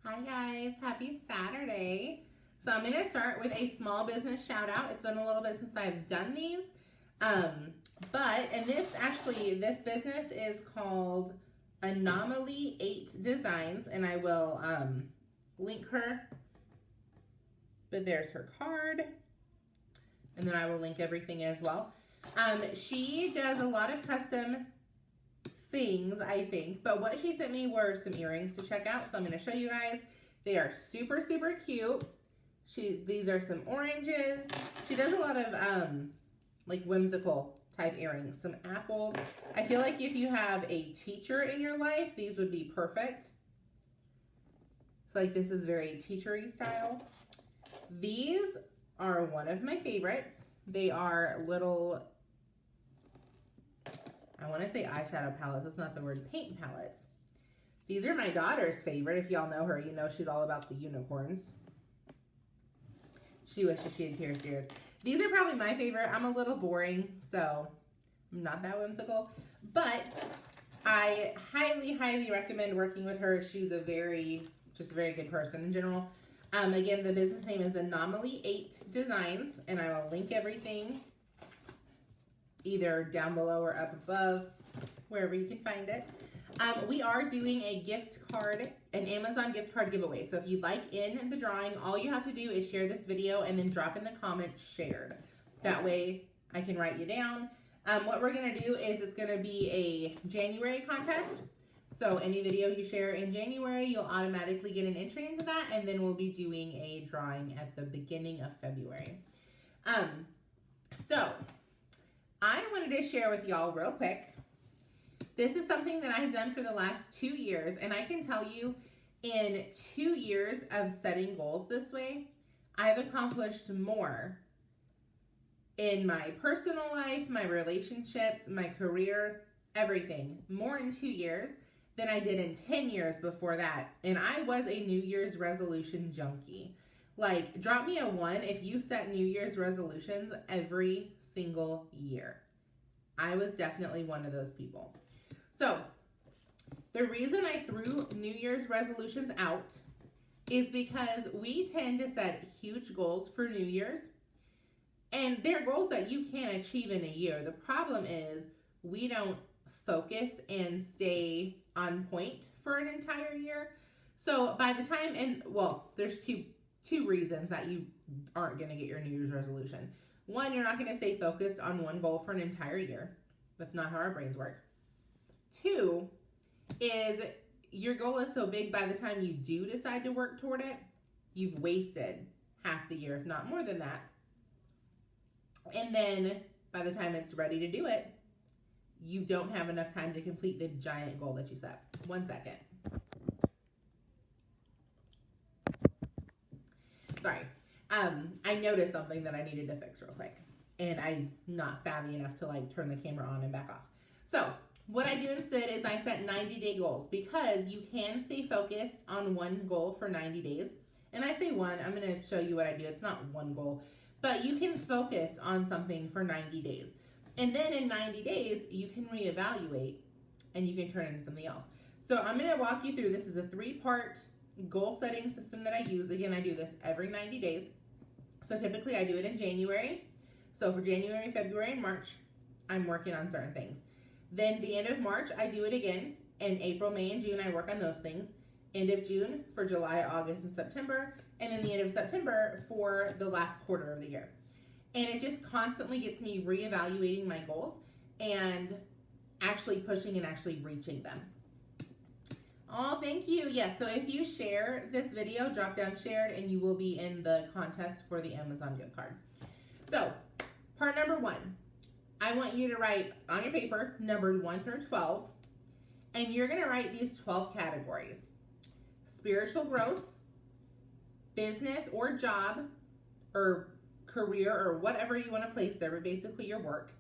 Hi guys, happy Saturday. So I'm going to start with a small business shout out. It's been a little bit since I've done these. This business is called Anomaly 8 Designs, and I will link her. But there's her card, and then I will link everything as well. She does a lot of custom things, I think, but what she sent me were some earrings to check out, so I'm going to show you guys. They are super cute. These are some oranges. She does a lot of like whimsical type earrings, some apples. I feel like if you have a teacher in your life, these would be perfect. So like this is very teachery style. These are one of my favorites. They are little, I want to say eyeshadow palettes. That's not the word, paint palettes. These are my daughter's favorite. If y'all know her, you know she's all about the unicorns. She wishes she had pierced ears. These are probably my favorite. I'm a little boring, so I'm not that whimsical. But I highly recommend working with her. She's a very good person in general. Again, the business name is Anomaly 8 Designs, and I will link everything either down below or up above, wherever you can find it. We are doing a gift card, an Amazon gift card giveaway. So if you'd like in the drawing, all you have to do is share this video and then drop in the comments shared. That way I can write you down. What we're gonna do is it's gonna be a January contest. So any video you share in January, you'll automatically get an entry into that, and then we'll be doing a drawing at the beginning of February. So I wanted to share with y'all real quick. This is something that I've done for the last 2 years, and I can tell you in 2 years of setting goals this way, I've accomplished more in my personal life, my relationships, my career, everything, more in 2 years than I did in 10 years before that. And I was a New Year's resolution junkie. Like, drop me a 1 if you set New Year's resolutions every single year. I was definitely one of those people. So, the reason I threw New Year's resolutions out is because we tend to set huge goals for New Year's, and they're goals that you can achieve in a year. The problem is we don't focus and stay on point for an entire year. So by the time, there's two reasons that you aren't going to get your New Year's resolution. One, you're not going to stay focused on one goal for an entire year. That's not how our brains work. 2 is your goal is so big by the time you do decide to work toward it, you've wasted half the year, if not more than that. And then by the time it's ready to do it, you don't have enough time to complete the giant goal that you set. 1 second. Sorry. I noticed something that I needed to fix real quick, and I'm not savvy enough to like turn the camera on and back off. So what I do instead is I set 90-day goals, because you can stay focused on one goal for 90 days. And I say one, I'm going to show you what I do. It's not one goal, but you can focus on something for 90 days. And then in 90 days, you can reevaluate and you can turn it into something else. So I'm going to walk you through. This is a 3-part goal setting system that I use. Again, I do this every 90 days. So typically I do it in January. So for January, February, and March, I'm working on certain things. Then the end of March, I do it again. In April, May, and June, I work on those things. End of June for July, August, and September. And then the end of September for the last quarter of the year. And it just constantly gets me reevaluating my goals and actually pushing and actually reaching them. Oh, thank you. Yes, so if you share this video, drop down shared, and you will be in the contest for the Amazon gift card. So, part number 1. I want you to write on your paper, numbered 1 through 12, and you're going to write these 12 categories. Spiritual growth, business or job, or career, or whatever you want to place there, but basically your work.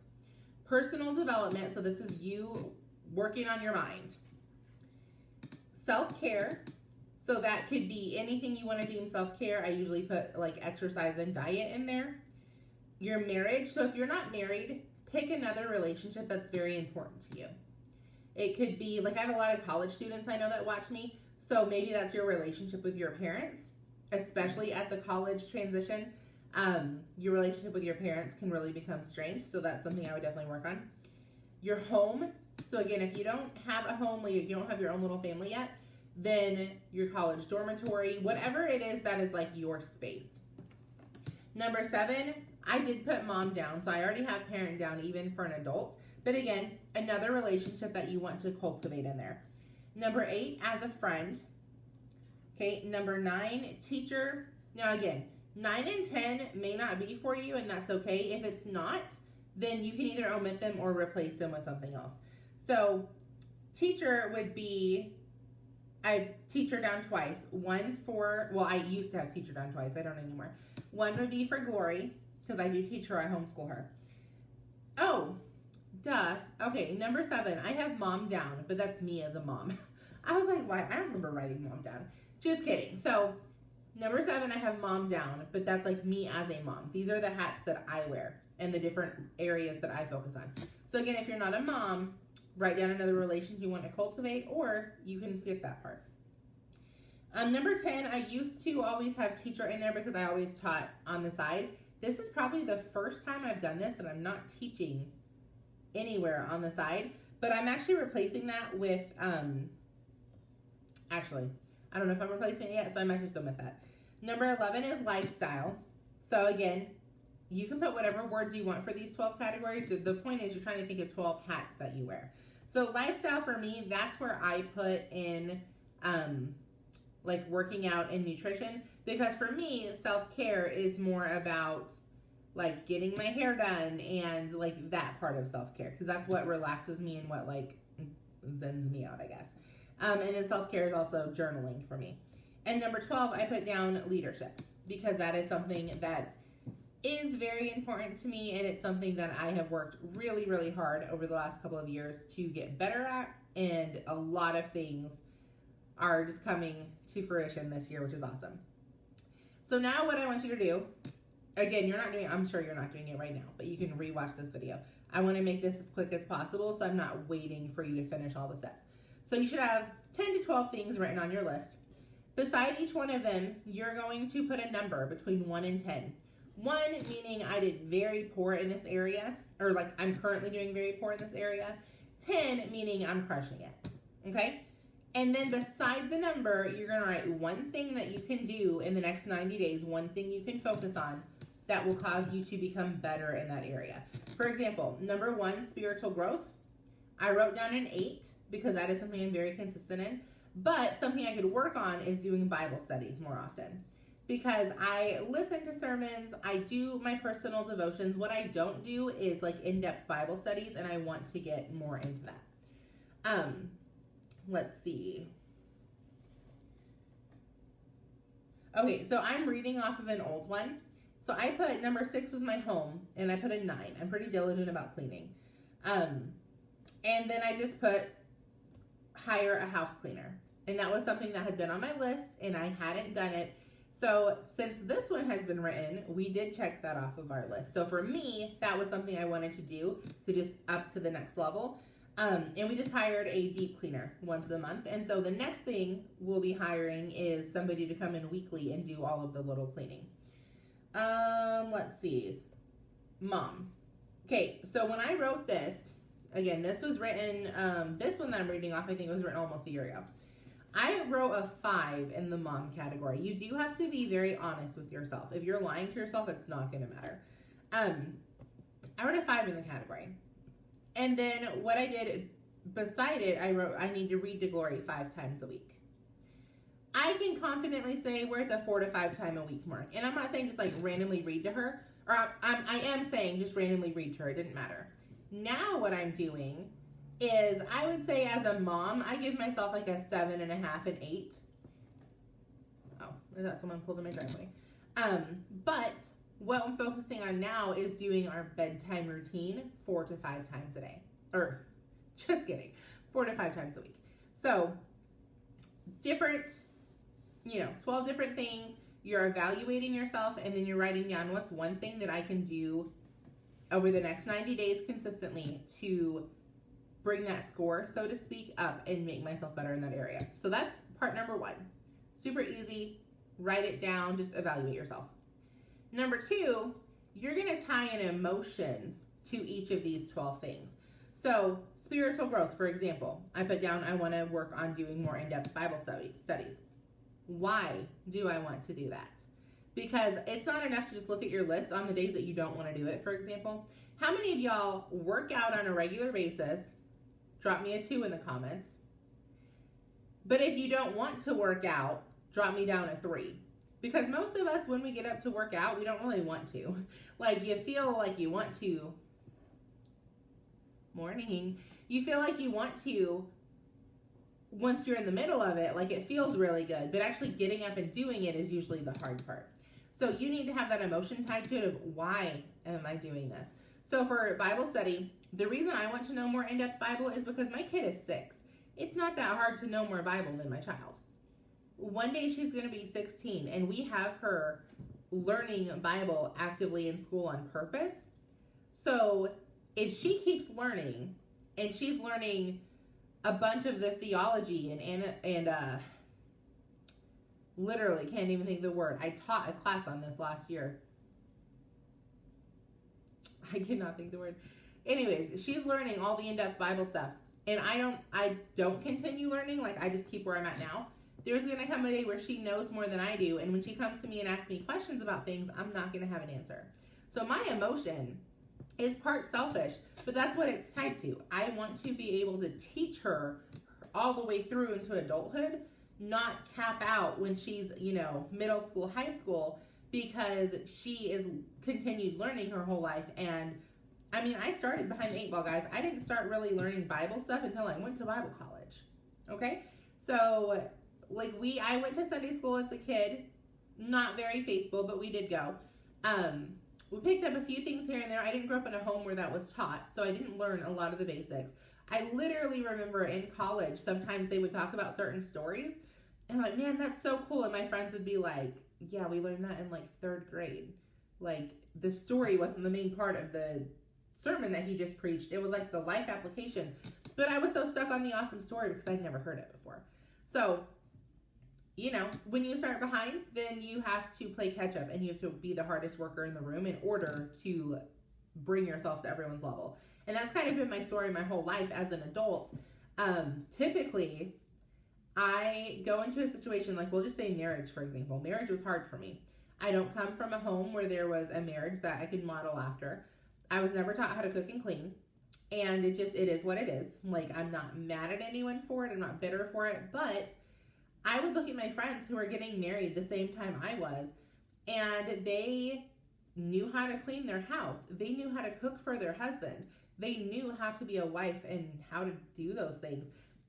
Personal development, so this is you working on your mind. Self-care, so that could be anything you want to do in self-care. I usually put like exercise and diet in there. Your marriage, so if you're not married, pick another relationship that's very important to you. It could be, like I have a lot of college students I know that watch me, So maybe that's your relationship with your parents, especially at the college transition. Your relationship with your parents can really become strained. So that's something I would definitely work on. Your home. So again, if you don't have a home, like you don't have your own little family yet, then your college dormitory, whatever it is that is like your space. Number 7, I did put mom down. So I already have parent down even for an adult. But again, another relationship that you want to cultivate in there. Number 8, as a friend. Okay, number 9, teacher. Now again, 9 and 10 may not be for you, and that's okay. If it's not, then you can either omit them or replace them with something else. So teacher would be, I teacher down twice. One for, well, I used to have teacher down twice. I don't anymore. One would be for Glory, because I do teach her, I homeschool her. Oh, duh. Okay, number 7, I have mom down, but that's me as a mom. I was like, why? I don't remember writing mom down. Just kidding. So number 7, I have mom down, but that's like me as a mom. These are the hats that I wear and the different areas that I focus on. So again, if you're not a mom, write down another relation you want to cultivate, or you can skip that part. Number 10, I used to always have teacher in there because I always taught on the side. This is probably the first time I've done this and I'm not teaching anywhere on the side, but I'm actually replacing that with, actually, I don't know if I'm replacing it yet, so I might just omit that. Number 11 is lifestyle. So again, you can put whatever words you want for these 12 categories. So the point is you're trying to think of 12 hats that you wear. So lifestyle for me, that's where I put in like working out and nutrition, because for me, self-care is more about like getting my hair done and like that part of self-care, because that's what relaxes me and what like zens me out, I guess. And then self-care is also journaling for me. And number 12, I put down leadership, because that is something that is very important to me, and it's something that I have worked really, really hard over the last couple of years to get better at, and a lot of things are just coming to fruition this year, which is awesome. So now what I want you to do, again, you're not doing, I'm sure you're not doing it right now, but you can rewatch this video. I want to make this as quick as possible, so I'm not waiting for you to finish all the steps. So you should have 10 to 12 things written on your list. Beside each one of them, you're going to put a number between 1 and 10. 1 meaning I did very poor in this area, or like I'm currently doing very poor in this area. 10 meaning I'm crushing it, okay? And then beside the number, you're gonna write one thing that you can do in the next 90 days, one thing you can focus on that will cause you to become better in that area. For example, number 1, spiritual growth. I wrote down an 8 because that is something I'm very consistent in, but something I could work on is doing Bible studies more often. Because I listen to sermons, I do my personal devotions. What I don't do is like in-depth Bible studies, and I want to get more into that. Let's see. Okay, so I'm reading off of an old one. So I put number 6 was my home, and I put a 9. I'm pretty diligent about cleaning. And then I just put hire a house cleaner. And that was something that had been on my list, and I hadn't done it. So since this one has been written, we did check that off of our list. So for me, that was something I wanted to do to just up to the next level. And we just hired a deep cleaner once a month. And so the next thing we'll be hiring is somebody to come in weekly and do all of the little cleaning. Let's see. Mom. Okay, so when I wrote this, again, this was written, this one that I'm reading off, I think it was written almost a year ago. I wrote a 5 in the mom category. You do have to be very honest with yourself. If you're lying to yourself, it's not going to matter. I wrote a 5 in the category. And then what I did beside it, I wrote, I need to read to Glory 5 times a week. I can confidently say we're at the 4 to 5 time a week mark. And I'm not saying just like randomly read to her, or I am saying just randomly read to her. It didn't matter. Now what I'm doing is, I would say as a mom, I give myself like a 7.5 and 8. Oh, I thought someone pulled in my driveway. But what I'm focusing on now is doing our bedtime routine 4 to 5 times a day. Or, just kidding, 4 to 5 times a week. So, different, 12 different things. You're evaluating yourself, and then you're writing down what's one thing that I can do over the next 90 days consistently to bring that score, so to speak, up and make myself better in that area. So that's part number 1. Super easy. Write it down. Just evaluate yourself. Number 2, you're going to tie an emotion to each of these 12 things. So spiritual growth, for example, I put down I want to work on doing more in-depth Bible studies. Why do I want to do that? Because it's not enough to just look at your list on the days that you don't want to do it, for example. How many of y'all work out on a regular basis? Drop me a 2 in the comments. But if you don't want to work out, drop me down a 3. Because most of us, when we get up to work out, we don't really want to. Like, you feel like you want to. Morning. You feel like you want to once you're in the middle of it. Like, it feels really good. But actually getting up and doing it is usually the hard part. So you need to have that emotion tied to it of why am I doing this? So for Bible study, the reason I want to know more in-depth Bible is because my kid is 6. It's not that hard to know more Bible than my child. One day she's going to be 16, and we have her learning Bible actively in school on purpose. So if she keeps learning, and she's learning a bunch of the theology and literally can't even think of the word. I taught a class on this last year. I cannot think of the word. Anyways, she's learning all the in-depth Bible stuff, and I don't continue learning. Like, I just keep where I'm at now. There's going to come a day where she knows more than I do, and when she comes to me and asks me questions about things, I'm not going to have an answer. So my emotion is part selfish, but that's what it's tied to. I want to be able to teach her all the way through into adulthood, not cap out when she's, middle school, high school, because she is continued learning her whole life. And I mean, I started behind the 8 ball, guys. I didn't start really learning Bible stuff until I went to Bible college. Okay? So, I went to Sunday school as a kid, not very faithful, but we did go. We picked up a few things here and there. I didn't grow up in a home where that was taught, so I didn't learn a lot of the basics. I literally remember in college, sometimes they would talk about certain stories, and I'm like, man, that's so cool. And my friends would be like, yeah, we learned that in 3rd grade. The story wasn't the main part of the sermon that he just preached. It was the life application. But I was so stuck on the awesome story because I'd never heard it before. So, when you start behind, then you have to play catch up, and you have to be the hardest worker in the room in order to bring yourself to everyone's level. And that's kind of been my story my whole life as an adult. Typically, I go into a situation we'll just say marriage, for example. Marriage was hard for me. I don't come from a home where there was a marriage that I could model after. I was never taught how to cook and clean. And it is what it is. I'm not mad at anyone for it. I'm not bitter for it. But I would look at my friends who were getting married the same time I was, and they knew how to clean their house. They knew how to cook for their husband. They knew how to be a wife and how to do those things.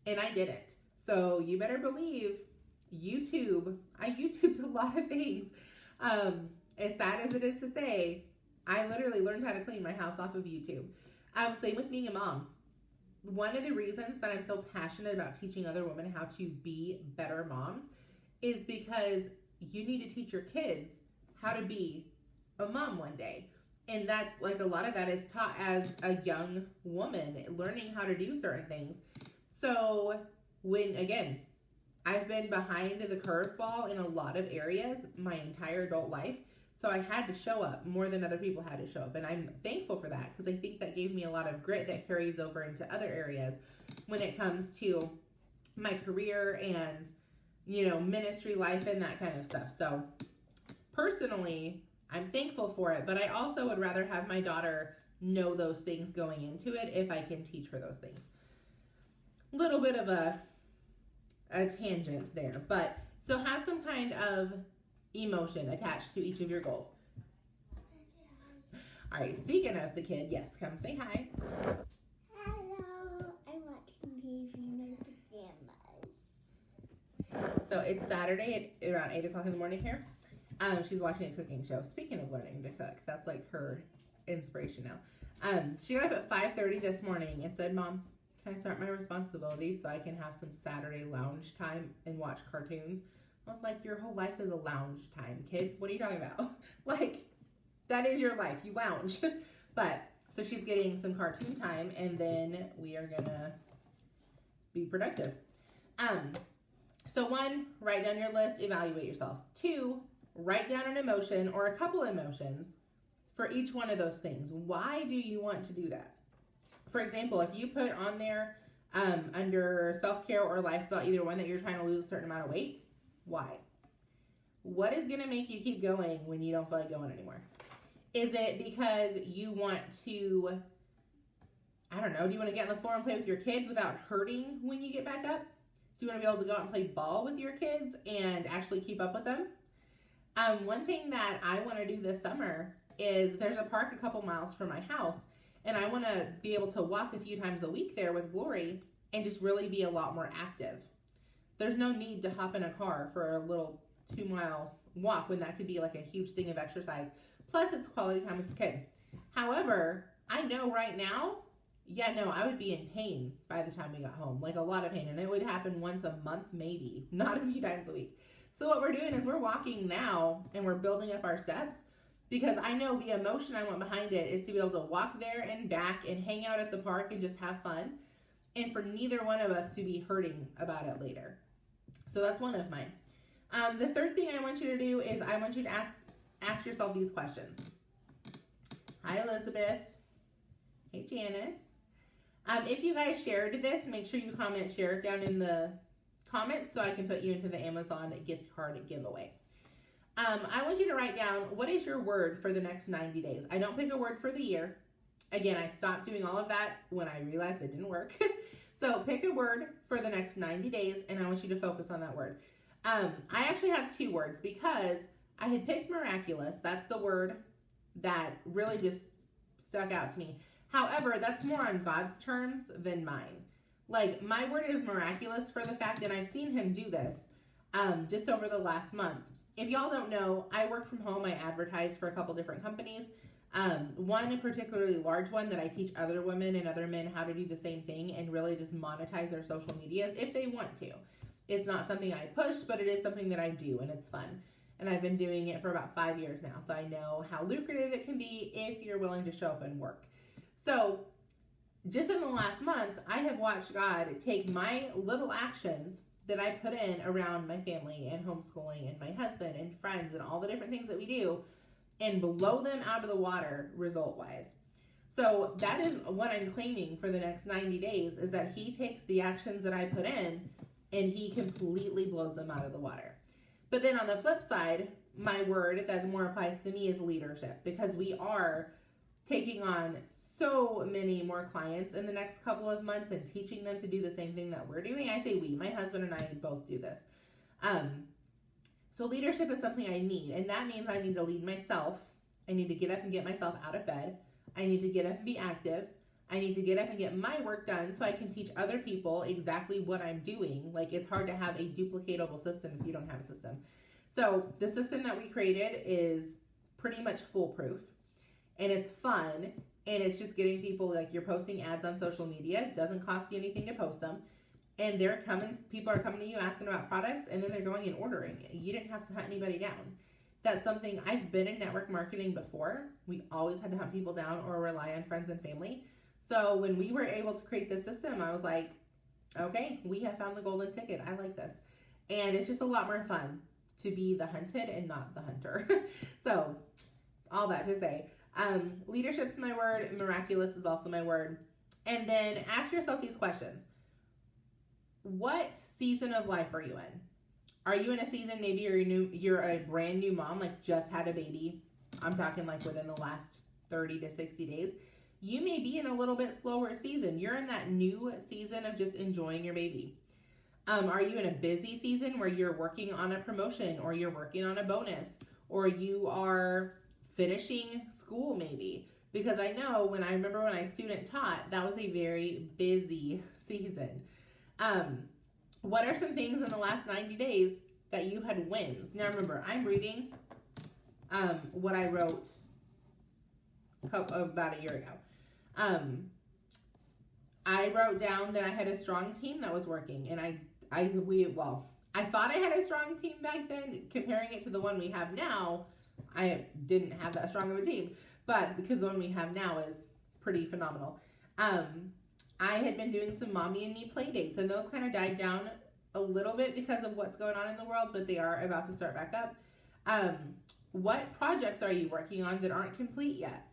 And I didn't. So you better believe YouTube. I YouTubed a lot of things. As sad as it is to say, I literally learned how to clean my house off of YouTube. Same with being a mom. One of the reasons that I'm so passionate about teaching other women how to be better moms is because you need to teach your kids how to be a mom one day. And that's a lot of that is taught as a young woman, learning how to do certain things. So I've been behind the curveball in a lot of areas my entire adult life. So I had to show up more than other people had to show up. And I'm thankful for that because I think that gave me a lot of grit that carries over into other areas when it comes to my career and, ministry life and that kind of stuff. So personally, I'm thankful for it, but I also would rather have my daughter know those things going into it if I can teach her those things. Little bit of a tangent there, but so have some kind of emotion attached to each of your goals. All right, speaking of the kid, yes, come say hi. Hello, I'm watching TV in my pajamas. So it's Saturday at around 8 o'clock in the morning here. She's watching a cooking show. Speaking of learning to cook, that's her inspiration now. She got up at 5:30 this morning and said, Mom, can I start my responsibilities so I can have some Saturday lounge time and watch cartoons? I was like, your whole life is a lounge time, kid. What are you talking about? That is your life. You lounge. But, so she's getting some cartoon time, and then we are going to be productive. So 1, write down your list, evaluate yourself. 2, write down an emotion or a couple emotions for each one of those things. Why do you want to do that? For example, if you put on there under self-care or lifestyle, either one, that you're trying to lose a certain amount of weight, why? What is going to make you keep going when you don't feel like going anymore? Is it because you want to, I don't know, do you want to get on the floor and play with your kids without hurting when you get back up? Do you want to be able to go out and play ball with your kids and actually keep up with them? One thing that I want to do this summer is there's a park a couple miles from my house, and I want to be able to walk a few times a week there with Glory and just really be a lot more active. There's no need to hop in a car for a little 2-mile walk when that could be like a huge thing of exercise. Plus, it's quality time with your kid. However, I know right now, I would be in pain by the time we got home, like a lot of pain, and it would happen once a month, maybe, not a few times a week. So what we're doing is we're walking now, and we're building up our steps, because I know the emotion I want behind it is to be able to walk there and back and hang out at the park and just have fun, and for neither one of us to be hurting about it later. So that's one of mine. The third thing I want you to do is I want you to ask yourself these questions. Hi, Elizabeth. Hey, Janice. If you guys shared this, make sure you share it down in the comments so I can put you into the Amazon gift card giveaway. I want you to write down, what is your word for the next 90 days? I don't pick a word for the year. Again, I stopped doing all of that when I realized it didn't work. So pick a word for the next 90 days, and I want you to focus on that word. I actually have 2 words because I had picked miraculous. That's the word that really just stuck out to me. However, that's more on God's terms than mine. Like, my word is miraculous for the fact that I've seen him do this just over the last month. If y'all don't know, I work from home. I advertise for a couple different companies. One particularly large one that I teach other women and other men how to do the same thing and really just monetize their social medias if they want to. It's not something I push, but it is something that I do, and it's fun. And I've been doing it for about 5 years now, so I know how lucrative it can be if you're willing to show up and work. So just in the last month, I have watched God take my little actions that I put in around my family and homeschooling and my husband and friends and all the different things that we do and blow them out of the water result-wise. So that is what I'm claiming for the next 90 days, is that he takes the actions that I put in and he completely blows them out of the water. But then on the flip side, my word that more applies to me is leadership, because we are taking on so many more clients in the next couple of months and teaching them to do the same thing that we're doing. I say we, my husband and I both do this. So leadership is something I need, and that means I need to lead myself. I need to get up and get myself out of bed. I need to get up and be active. I need to get up and get my work done so I can teach other people exactly what I'm doing. Like, it's hard to have a duplicatable system if you don't have a system. So the system that we created is pretty much foolproof, and it's fun, and it's just getting people, like, you're posting ads on social media. It doesn't cost you anything to post them, and people are coming to you asking about products, and then they're going and ordering. You didn't have to hunt anybody down. That's something, I've been in network marketing before. We always had to hunt people down or rely on friends and family. So when we were able to create this system, I was like, okay, we have found the golden ticket. I like this. And it's just a lot more fun to be the hunted and not the hunter. So all that to say, leadership's my word. Miraculous is also my word. And then ask yourself these questions. What season of life are you in? Are you in a season, maybe you're a brand new mom, like just had a baby. I'm talking like within the last 30 to 60 days. You may be in a little bit slower season. You're in that new season of just enjoying your baby. Are you in a busy season where you're working on a promotion, or you're working on a bonus, or you are finishing school maybe? Because I know when I student taught, that was a very busy season. What are some things in the last 90 days that you had wins? Now remember, I'm reading what I wrote about a year ago. I wrote down that I had a strong team that was working, and I thought I had a strong team back then. Comparing it to the one we have now, I didn't have that strong of a team, but because the one we have now is pretty phenomenal. I had been doing some mommy and me play dates, and those kind of died down a little bit because of what's going on in the world, but they are about to start back up. What projects are you working on that aren't complete yet?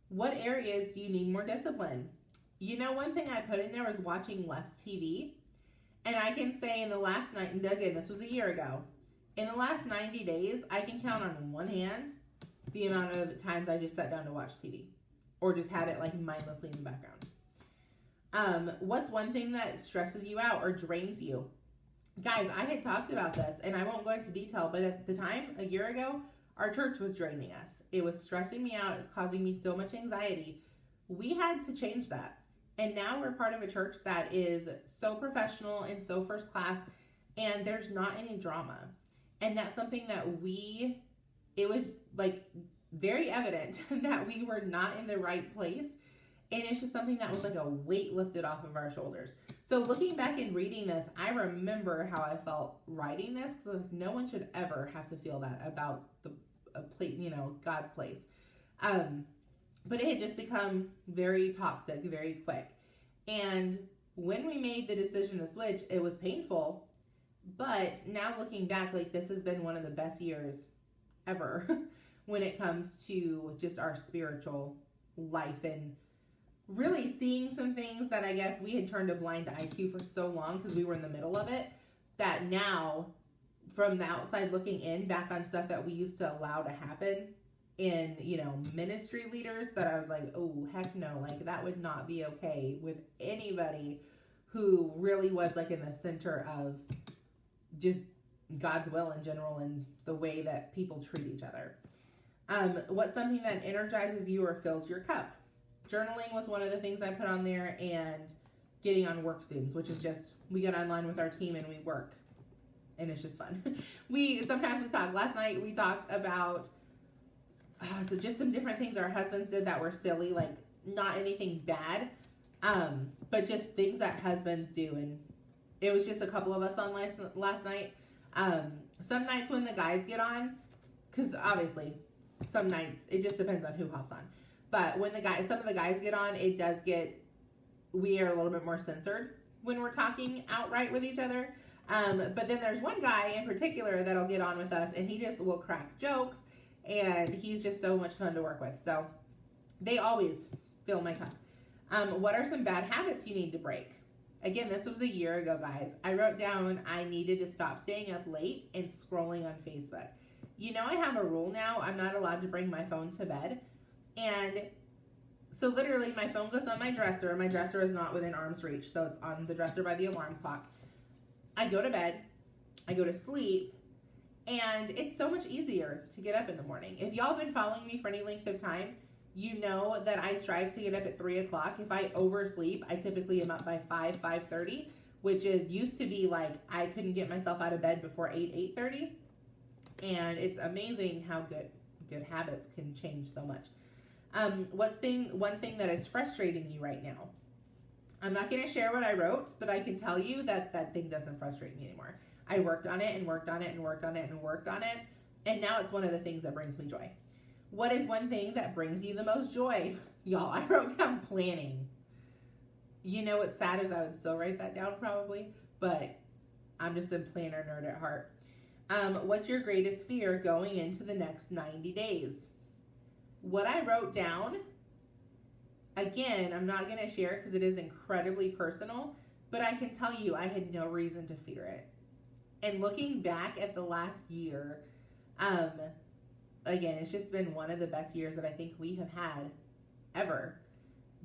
What areas do you need more discipline? You know, one thing I put in there was watching less TV. And I can say in the last night, and again, this was a year ago, in the last 90 days, I can count on one hand the amount of times I just sat down to watch TV or just had it like mindlessly in the background. What's one thing that stresses you out or drains you? Guys, I had talked about this, and I won't go into detail, but at the time, a year ago, our church was draining us. It was stressing me out. It's causing me so much anxiety. We had to change that. And now we're part of a church that is so professional and so first class, and there's not any drama. And that's something that it was like very evident that we were not in the right place. And it's just something that was like a weight lifted off of our shoulders. So looking back and reading this, I remember how I felt writing this, because no one should ever have to feel that about God's place. But it had just become very toxic, very quick. And when we made the decision to switch, it was painful. But now looking back, like, this has been one of the best years ever when it comes to just our spiritual life and really seeing some things that I guess we had turned a blind eye to for so long because we were in the middle of it, that now from the outside looking in back on stuff that we used to allow to happen in, ministry leaders, that I was like, oh, heck no, like that would not be okay with anybody who really was like in the center of just God's will in general and the way that people treat each other. What's something that energizes you or fills your cup? Journaling was one of the things I put on there, and getting on work Zooms, which is just, we get online with our team and we work, and it's just fun. Sometimes we talk. Last night we talked about so just some different things our husbands did that were silly, like not anything bad, but just things that husbands do, and it was just a couple of us on last night. Some nights when the guys get on, because obviously some nights it just depends on who hops on. But when some of the guys get on, we are a little bit more censored when we're talking outright with each other. But then there's one guy in particular that'll get on with us, and he just will crack jokes, and he's just so much fun to work with. So they always fill my cup. What are some bad habits you need to break? Again, this was a year ago, guys. I wrote down I needed to stop staying up late and scrolling on Facebook. I have a rule now. I'm not allowed to bring my phone to bed. And so literally my phone goes on my dresser. My dresser is not within arm's reach, so it's on the dresser by the alarm clock. I go to bed, I go to sleep, and it's so much easier to get up in the morning. If y'all have been following me for any length of time, you know that I strive to get up at 3 o'clock. If I oversleep, I typically am up by 5:30, which used to be like I couldn't get myself out of bed before 8:30. And it's amazing how good habits can change so much. One thing that is frustrating you right now? I'm not going to share what I wrote, but I can tell you that thing doesn't frustrate me anymore. I worked on it and worked on it and worked on it and worked on it, and now it's one of the things that brings me joy. What is one thing that brings you the most joy? Y'all, I wrote down planning. What's sad is I would still write that down probably, but I'm just a planner nerd at heart. What's your greatest fear going into the next 90 days? What I wrote down, again, I'm not going to share because it is incredibly personal, but I can tell you I had no reason to fear it. And looking back at the last year, again, it's just been one of the best years that I think we have had ever,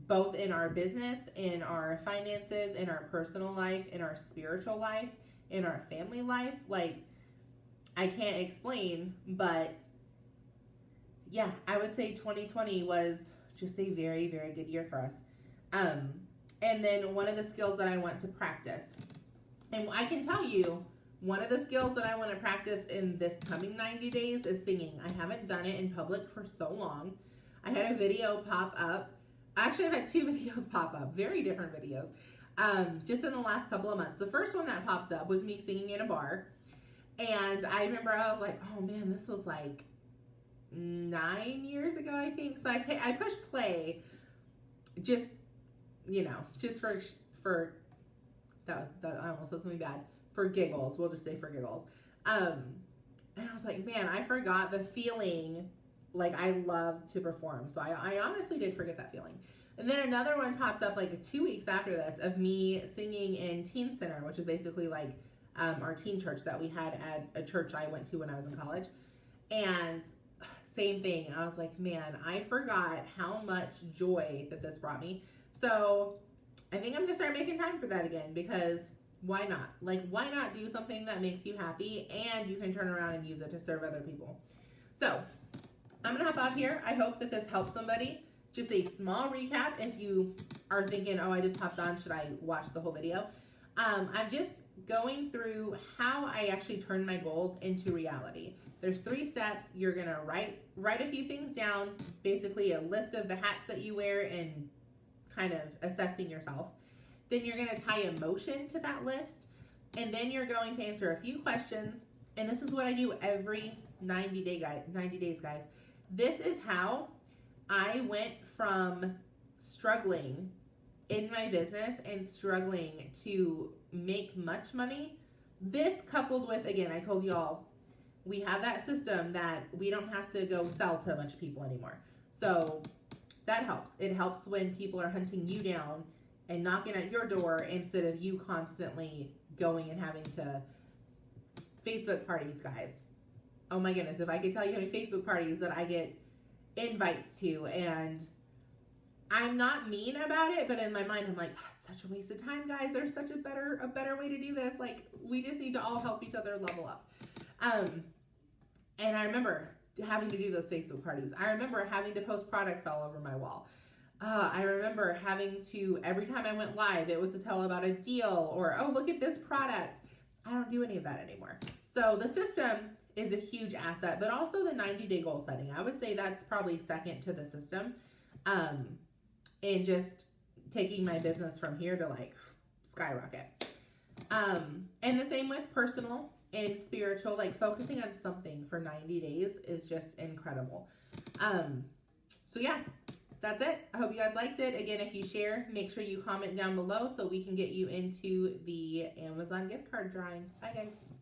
both in our business, in our finances, in our personal life, in our spiritual life, in our family life. Like, I can't explain, but yeah, I would say 2020 was just a very, very good year for us. And then one of the skills that I want to practice, and I can tell you, one of the skills that I want to practice in this coming 90 days is singing. I haven't done it in public for so long. I had a video pop up. Actually, I've had 2 videos pop up, very different videos, just in the last couple of months. The first one that popped up was me singing in a bar. And I remember I was like, oh man, this was like 9 years ago, I think. So I pushed play just for that I almost said something bad. for giggles. We'll just say for giggles. And I was like, man, I forgot the feeling. Like, I love to perform. So I honestly did forget that feeling. And then another one popped up like 2 weeks after this of me singing in Teen Center, which is basically like our teen church that we had at a church I went to when I was in college. And same thing. I was like, man, I forgot how much joy that this brought me. So I think I'm going to start making time for that again, because why not? Like, why not do something that makes you happy and you can turn around and use it to serve other people? So I'm going to hop off here. I hope that this helps somebody. Just a small recap if you are thinking, oh, I just hopped on, should I watch the whole video? I'm just going through how I actually turn my goals into reality. There's 3 steps. You're going to write a few things down, basically a list of the hats that you wear and kind of assessing yourself. Then you're going to tie emotion to that list, and then you're going to answer a few questions. And this is what I do every 90 days, guys. This is how I went from struggling in my business and struggling to make much money. This coupled with, again, I told you all, we have that system that we don't have to go sell to a bunch of people anymore. So that helps. It helps when people are hunting you down and knocking at your door instead of you constantly going and having to Facebook parties, guys. Oh my goodness, if I could tell you how many Facebook parties that I get invites to, and I'm not mean about it, but in my mind I'm like, oh, it's such a waste of time, guys. There's such a better way to do this. Like, we just need to all help each other level up. And I remember having to do those Facebook parties. I remember having to post products all over my wall. I remember having to, every time I went live, it was to tell about a deal or, oh, look at this product. I don't do any of that anymore. So the system is a huge asset, but also the 90-day goal setting. I would say that's probably second to the system. And just taking my business from here to like skyrocket. And the same with personal and spiritual, like focusing on something for 90 days is just incredible. So yeah, that's it. I hope you guys liked it. Again, if you share, make sure you comment down below so we can get you into the Amazon gift card drawing. Bye, guys.